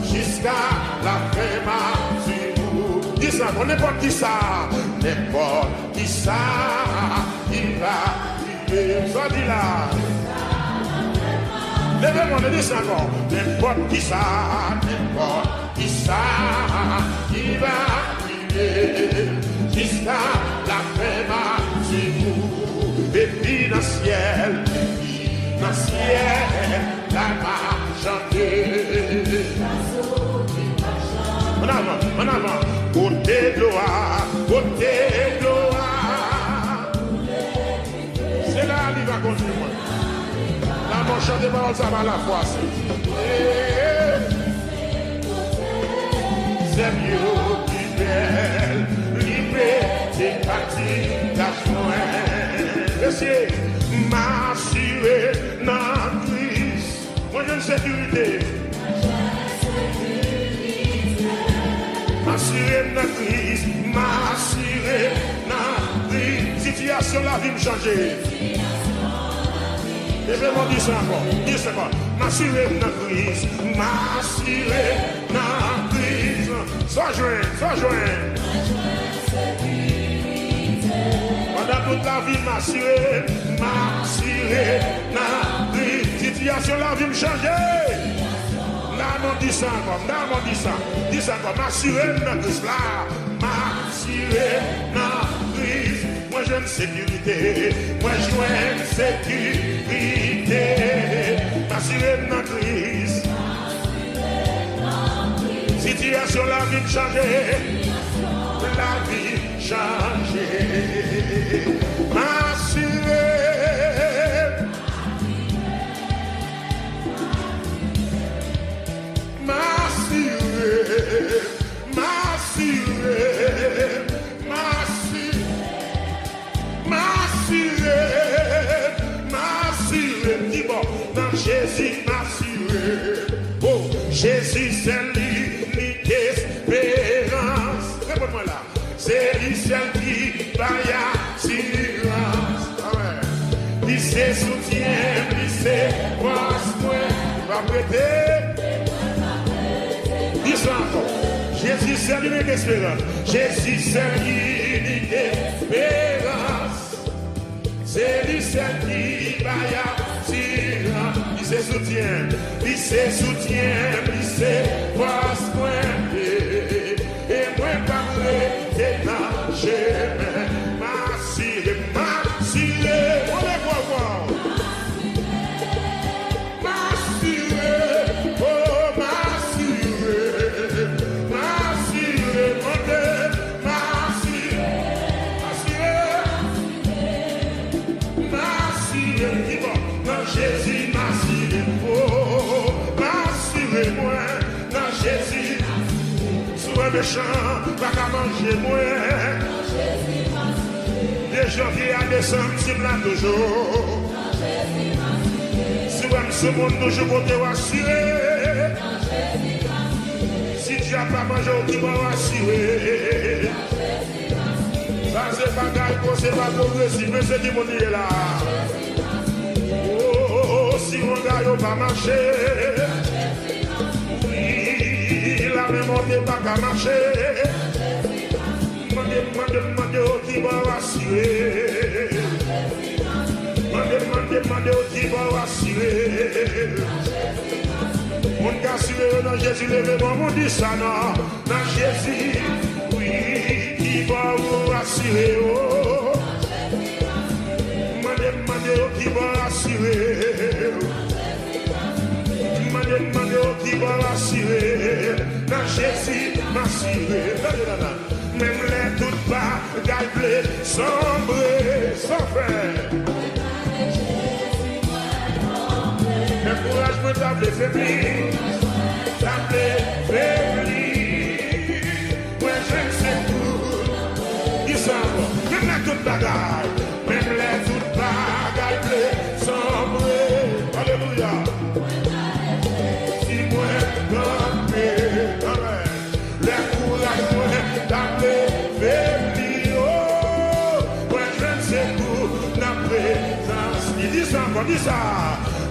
jusqu'à la fin du jour. Dis ça, n'importe qui ça, il va vivre. Ça dit là. Levez-moi, dis ça encore. N'importe qui ça, il va vivre. Jusqu'à la fin du jour. Et puis dans le ciel, la marche chantée. En avant, côté de l'eau, c'est là qu'il va continuer. La marche chantée par ça va la foi. C'est mieux plus belle, liberté, partie, la joie. Monsieur, m'assurer dans Christ, moi j'ai une sécurité. M'assurer dans Christ, m'assurer dans Christ. Situation la vie me changer. Et je vais dire ça encore. Dis ça encore. M'assurer dans Christ, m'assurer dans Christ. Sois joint. Pendant toute la vie, m'assurer, situation la vie me changer. Là, non, dis ça encore, dis ça encore, m'assurer dans crise là, m'assurer dans crise. Moi, j'ai une sécurité, m'assurer dans crise. Situation la vie me changer, la vie changer. M'assurer. Jésus m'assuré, oh Jésus c'est l'unique espérance. Réponds-moi là, c'est lui seul qui vaille assurance. Lui c'est soutien, lui c'est force, moi va prêter. Dis ça encore, Jésus c'est l'unique espérance. Jésus c'est l'unique espérance. C'est lui seul qui vaille assurance. Il se soutient, il se force moi et moi parler et nager, m'assurer, on les voit voir, m'assurer, oh m'assurer, Jésus m'assure, oh, m'assurez-moi, dans Jésus, sous un méchant, pas qu'à manger moi, de janvier à décembre, c'est là toujours, si vous ce monde toujours côté assuré, si tu n'as pas mangé, tu vas assurer, ça c'est pas grave, c'est pas progressif, mais c'est du monde là. Si on gagne pas marcher, oui, la même on n'est pas qu'à marcher. Demandez au qui va assurer. Demandez au qui va assurer. On peut assurer dans Jésus, levez-moi, on dit ça non. Dans Jésus, oui, qui va vous assurer. Demandez au qui va assurer. Demandez au qui va assurer. Dans Jésus, m'assurer. Même les toutes pas galblés, sombrer, sans faire. Le courage me table faibli. Moi je ne sais tout. Ils sont même les toutes bagailles. Même les toutes bagailles, sombrer. Alléluia. Si moi, les courages me table faibli. Moi je ne sais tout. La présence. Il dit ça, on dit ça.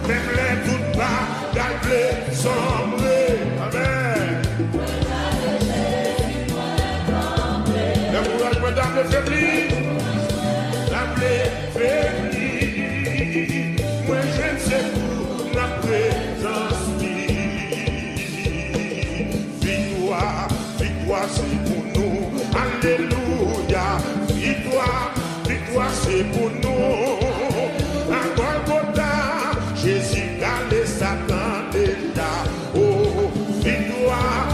Même les toutes bagailles, sombrer. Amen. Le courage me table faibli. Moi je ne sais où la présence victoire, victoire c'est pour nous, alléluia, victoire c'est pour nous, à Golgotha, Jésus a les Satan déjà, oh, victoire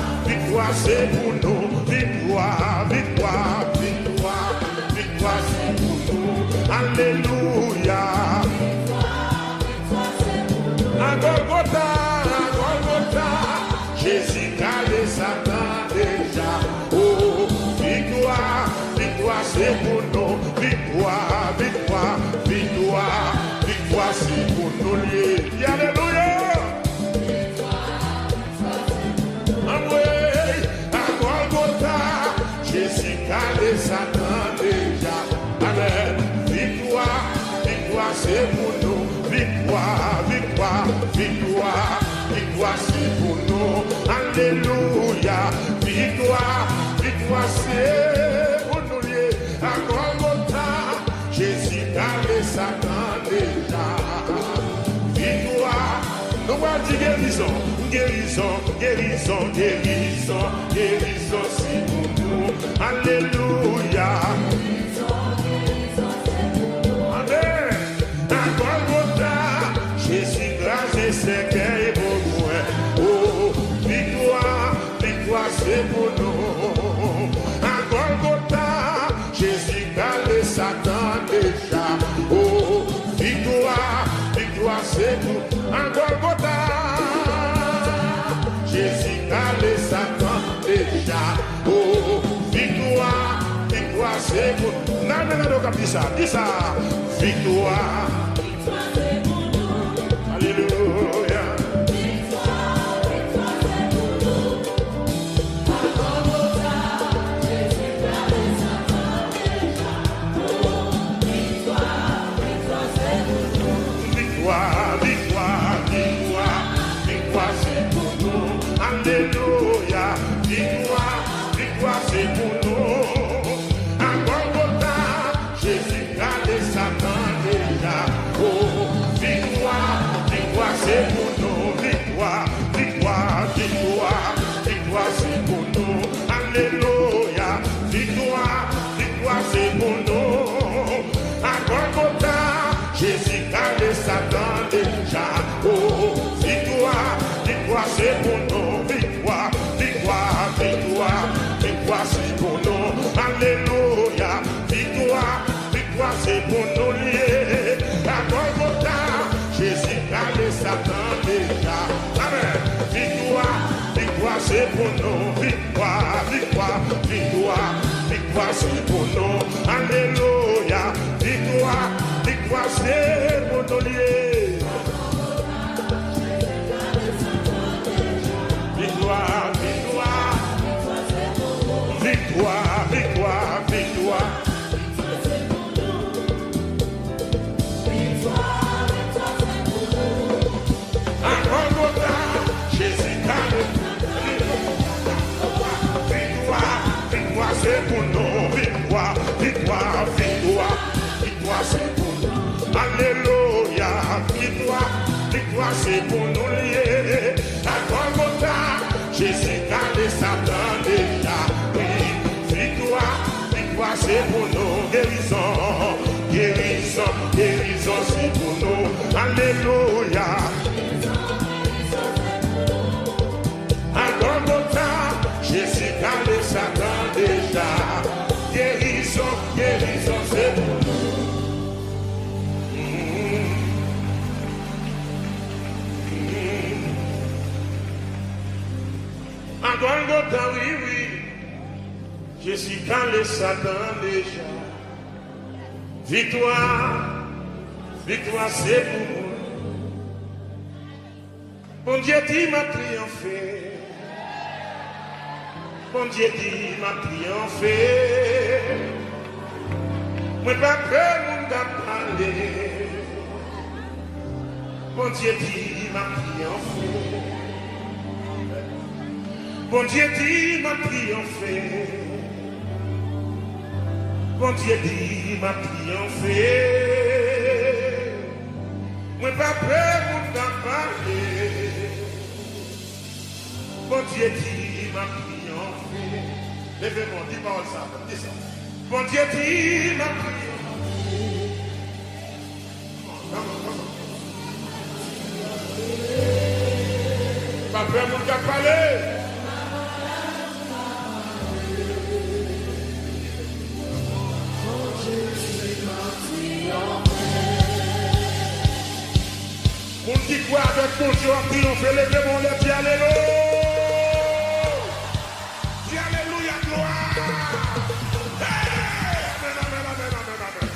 c'est pour nous, victoire c'est pour nous, alléluia. À Golgotha, Jésus a les Satan déjà. Oh, victoire c'est pour nous, victoire c'est pour nous liés. Alléluia. À Golgotha, Jésus a les Satan déjà. Amen. Victoire c'est pour nous, victoire c'est pour nous, alléluia, victoire guérison, guérison, guérison, guérison, guérison, c'est pour nous. Alléluia. Amen. À Golgotha, Jésus grâce et c'est qu'il est pour moi. Oh, victoire, victoire, c'est pour nous. À Golgotha, Jésus calé Satan déjà. Oh, victoire, victoire, c'est pour nous. À Golgotha, Jésus calé Satan déjà. Oh, victoire, victoire, c'est pour nous. Non, non, non, dis ça, dis ça. Victoire, victoire, c'est pour nous. Alléluia. Victoire, victoire, c'est pour nous. À Golgotha, Jésus calé Satan déjà. Oh, victoire, victoire, c'est pour nous. Victoire, victoire, victoire, victoire, c'est pour nous. Alléluia. Victoire, victoire, c'est pour nous. À Golgotha, Jésus calé Satan déjà. Oh, victoire, victoire, c'est pour nous. Victoire, victoire, victoire, victoire, c'est pour nous. Alléluia. Victoire, victoire, c'est pour nous. À Golgotha, Jésus calé Satan déjà. Oh, victoire, victoire, c'est pour nous. Victoire, victoire, victoire, victoire, c'est pour nous. Alléluia. Victoire, victoire, c'est pour nous liés. À Golgotha, Jésus calé Satan déjà. Amen. Victoire, victoire, c'est pour nous. Victoire, victoire, victoire, victoire, c'est pour nous. Alléluia. Victoire, victoire, c'est pour nous liés. Victoire, victoire, victoire, victoire, victoire. À Golgotha, Jésus calé. Victoire, victoire, c'est pour nous. Victoire, victoire, victoire, victoire, c'est pour nous. Alléluia. Victoire, victoire, c'est pour nous liés. À Golgotha, Jésus calé Satan déjà. Oui, victoire, victoire, c'est pour nous. Guérison, guérison, guérison, c'est pour nous. Alléluia. À Golgotha, Jésus calé Satan déjà. Guérison, guérison, c'est pour nous. À Golgotha, oui, oui, Jésus calé Satan déjà. Victoire, victoire, c'est pour nous. Bon Dieu dit m'a triomphé. Bon Dieu dit m'a triomphé. Moi pas peur, mon gars parler. Bon Dieu dit m'a triomphé. Bon Dieu dit m'a triomphé. Bon Dieu dit m'a triomphé. Moi pas prêt pour t'en parler. Bon Dieu dit m'a triomphé. Levez-moi, dis pas ça, dis ça. Bon Dieu dit m'a triomphé. Pas prêt pour t'en parler. Mon qui croit avec mon Dieu en triomphe, levez mon lèvre, dis alléluia. Dis alléluia, gloire. Hey! Amen, amen, amen, amen, amen.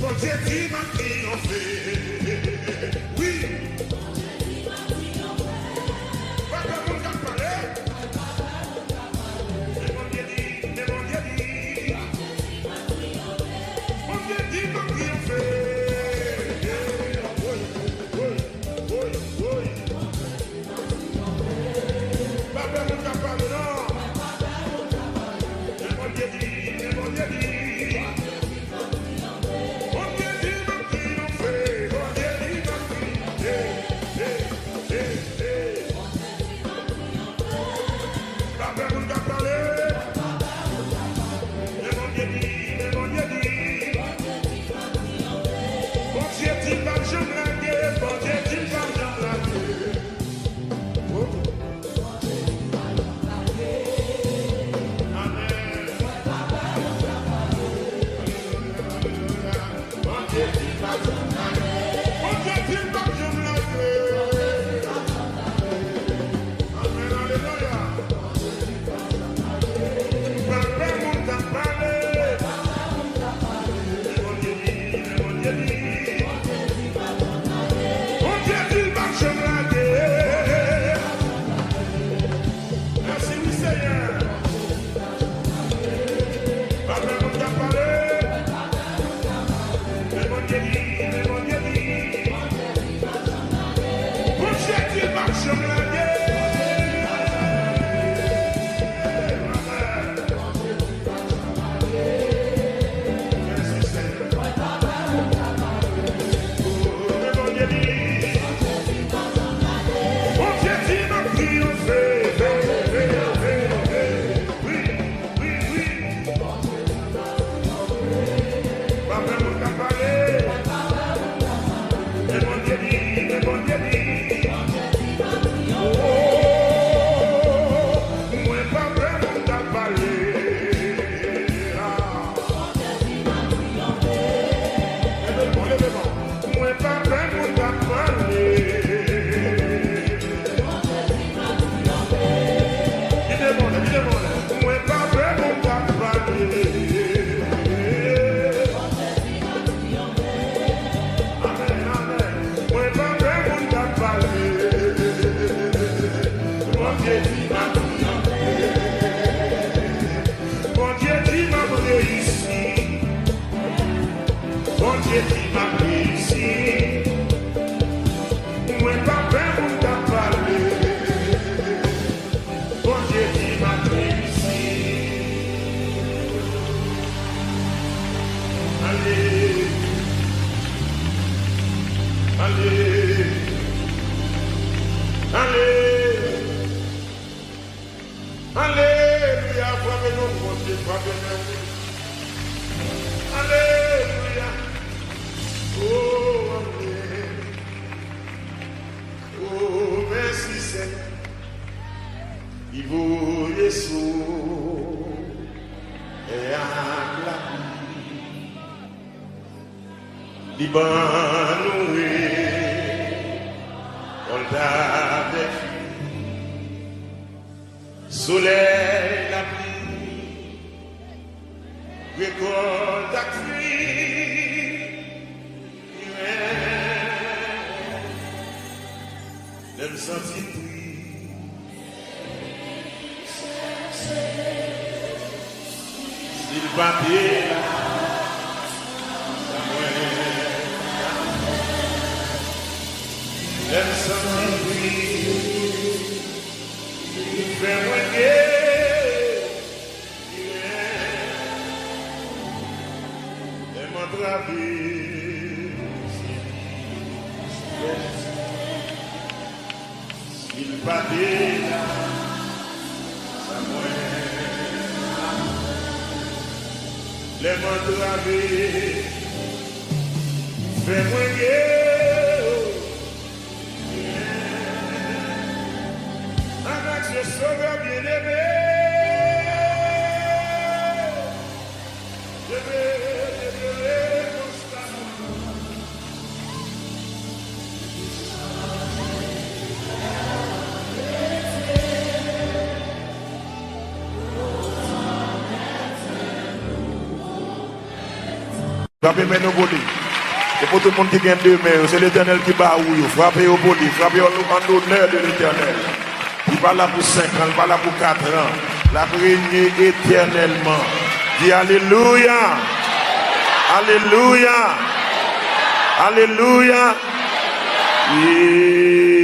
Mon Dieu dit m'a triomphé. Oui. Pas de monde qui a parlé. Mais mon Dieu dit, mais mon Dieu dit. Mon Dieu dit m'a triomphé. Mon Dieu dit, Frappez mes nos bolis. Et pour tout le monde qui gagne deux mains, c'est l'Éternel qui bat ou frappez au bolis, frappez en honneur de l'Éternel. Il va là pour 5 ans, il va là pour 4 ans. La régner éternellement. Dis Alléluia. Alléluia. Alléluia. Yeah.